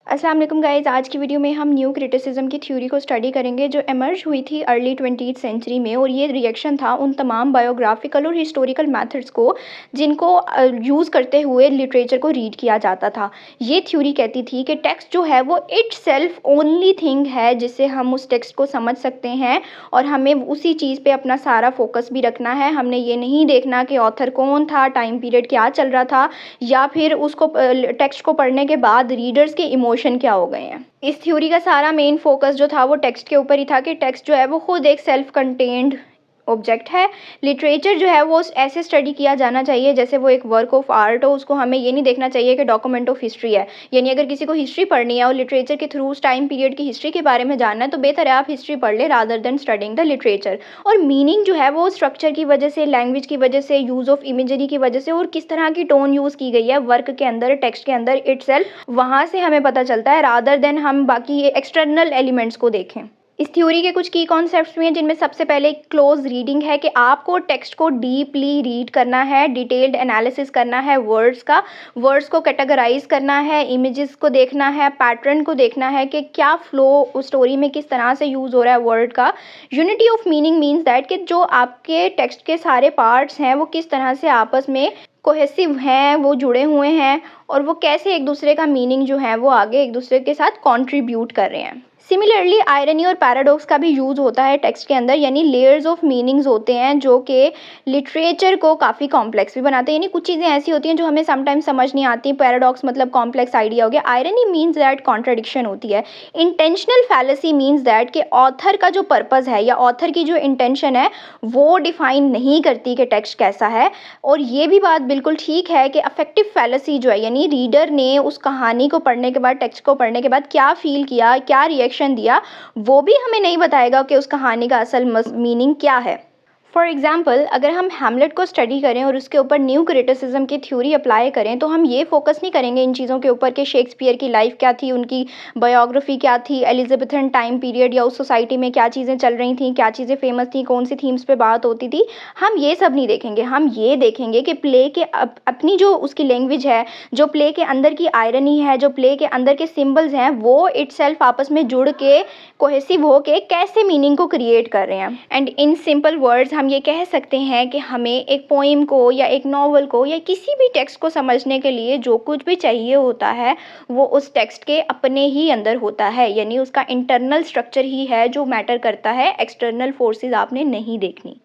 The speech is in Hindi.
अस्सलाम वालेकुम गाइज़। आज की वीडियो में हम न्यू क्रिटिसिज्म की थ्योरी को स्टडी करेंगे जो एमर्ज हुई थी अर्ली 20th सेंचुरी में, और ये रिएक्शन था उन तमाम बायोग्राफिकल और हिस्टोरिकल मेथड्स को जिनको यूज़ करते हुए लिटरेचर को रीड किया जाता था। ये थ्योरी कहती थी कि टेक्स्ट जो है वो इटसेल्फ ओनली थिंग है जिससे हम उस टेक्स्ट को समझ सकते हैं, और हमें उसी चीज़ पे अपना सारा फोकस भी रखना है। हमने ये नहीं देखना कि ऑथर कौन था, टाइम पीरियड क्या चल रहा था, या फिर उसको टेक्स्ट को पढ़ने के बाद रीडर्स के इमोशन क्या हो गए हैं। इस थ्योरी का सारा मेन फोकस जो था वो टेक्स्ट के ऊपर ही था कि टेक्स्ट जो है वो खुद एक सेल्फ कंटेन्ड ऑब्जेक्ट है। लिटरेचर जो है वो ऐसे स्टडी किया जाना चाहिए जैसे वो एक वर्क ऑफ आर्ट हो। उसको हमें ये नहीं देखना चाहिए कि डॉक्यूमेंट ऑफ हिस्ट्री है, यानी अगर किसी को हिस्ट्री पढ़नी है और लिटरेचर के थ्रू उस टाइम पीरियड की हिस्ट्री के बारे में जानना है तो बेहतर है आप हिस्ट्री पढ़ ले rather than studying the literature. और मीनिंग जो है वो स्ट्रक्चर की वजह से, लैंग्वेज की वजह से, यूज़ ऑफ इमेजरी की वजह से, और किस तरह की टोन यूज़ की गई है वर्क के अंदर, टेक्स्ट के अंदर इटसेल्फ, वहाँ से हमें पता चलता है रादर देन हम बाकी एक्सटर्नल एलिमेंट्स को देखें। इस थ्योरी के कुछ की कॉन्सेप्ट्स भी हैं जिनमें सबसे पहले क्लोज रीडिंग है कि आपको टेक्स्ट को डीपली रीड करना है, डिटेल्ड एनालिसिस करना है वर्ड्स का, वर्ड्स को कैटेगराइज करना है, इमेजेस को देखना है, पैटर्न को देखना है कि क्या फ्लो उस स्टोरी में किस तरह से यूज़ हो रहा है वर्ड का। Unity of meaning means that कि जो आपके टेक्स्ट के सारे पार्ट्स हैं वो किस तरह से आपस में कोहेसिव हैं, वो जुड़े हुए हैं, और वो कैसे एक दूसरे का मीनिंग जो है वो आगे एक दूसरे के साथ कंट्रीब्यूट कर रहे हैं। सिमिलरली आयरनी और पैराडॉक्स का भी यूज़ होता है टेक्स्ट के अंदर, यानी लेयर्स ऑफ मीनिंग्स होते हैं जो कि लिटरेचर को काफ़ी कॉम्प्लेक्स भी बनाते हैं। यानी कुछ चीज़ें ऐसी होती हैं जो हमें समटाइम्स समझ नहीं आती। पैराडॉक्स मतलब कॉम्प्लेक्स आइडिया हो गया। आयरनी मीन्स दैट कॉन्ट्रडिक्शन होती है। इंटेंशनल फैलेसी मीन्स दैट कि ऑथर का जो पर्पज़ है या ऑथर की जो इंटेंशन है वो डिफाइन नहीं करती कि टेक्स्ट कैसा है। और ये भी बात बिल्कुल ठीक है कि अफेक्टिव फैलेसी जो है, यानी रीडर ने उस कहानी को पढ़ने के बाद, टेक्स्ट को पढ़ने के बाद क्या फील किया, क्या रिएक्शन दिया, वो भी हमें नहीं बताएगा कि उस कहानी का असल मीनिंग क्या है। फॉर एग्जाम्पल, अगर हम हैमलेट को स्टडी करें और उसके ऊपर न्यू क्रिटिसिज्म की थ्योरी अप्लाई करें तो हम ये फोकस नहीं करेंगे इन चीज़ों के ऊपर कि शेक्सपियर की लाइफ क्या थी, उनकी बायोग्राफी क्या थी, एलिजाबेथन टाइम पीरियड या उस सोसाइटी में क्या चीज़ें चल रही थी, क्या चीज़ें फेमस थी, कौन सी थीम्स पे बात होती थी। हम ये सब नहीं देखेंगे। हम ये देखेंगे कि प्ले के अपनी जो उसकी लैंग्वेज है, जो प्ले के अंदर की आयरनी है, जो प्ले के अंदर के सिम्बल्स हैं, वो इटसेल्फ आपस में जुड़ के कोहेसिव हो के कैसे मीनिंग को क्रिएट कर रहे हैं। एंड इन सिंपल वर्ड्स हम ये कह सकते हैं कि हमें एक पोइम को या एक नॉवल को या किसी भी टेक्स्ट को समझने के लिए जो कुछ भी चाहिए होता है वो उस टेक्स्ट के अपने ही अंदर होता है, यानी उसका इंटरनल स्ट्रक्चर ही है जो मैटर करता है। एक्सटर्नल फोर्सेस आपने नहीं देखनी।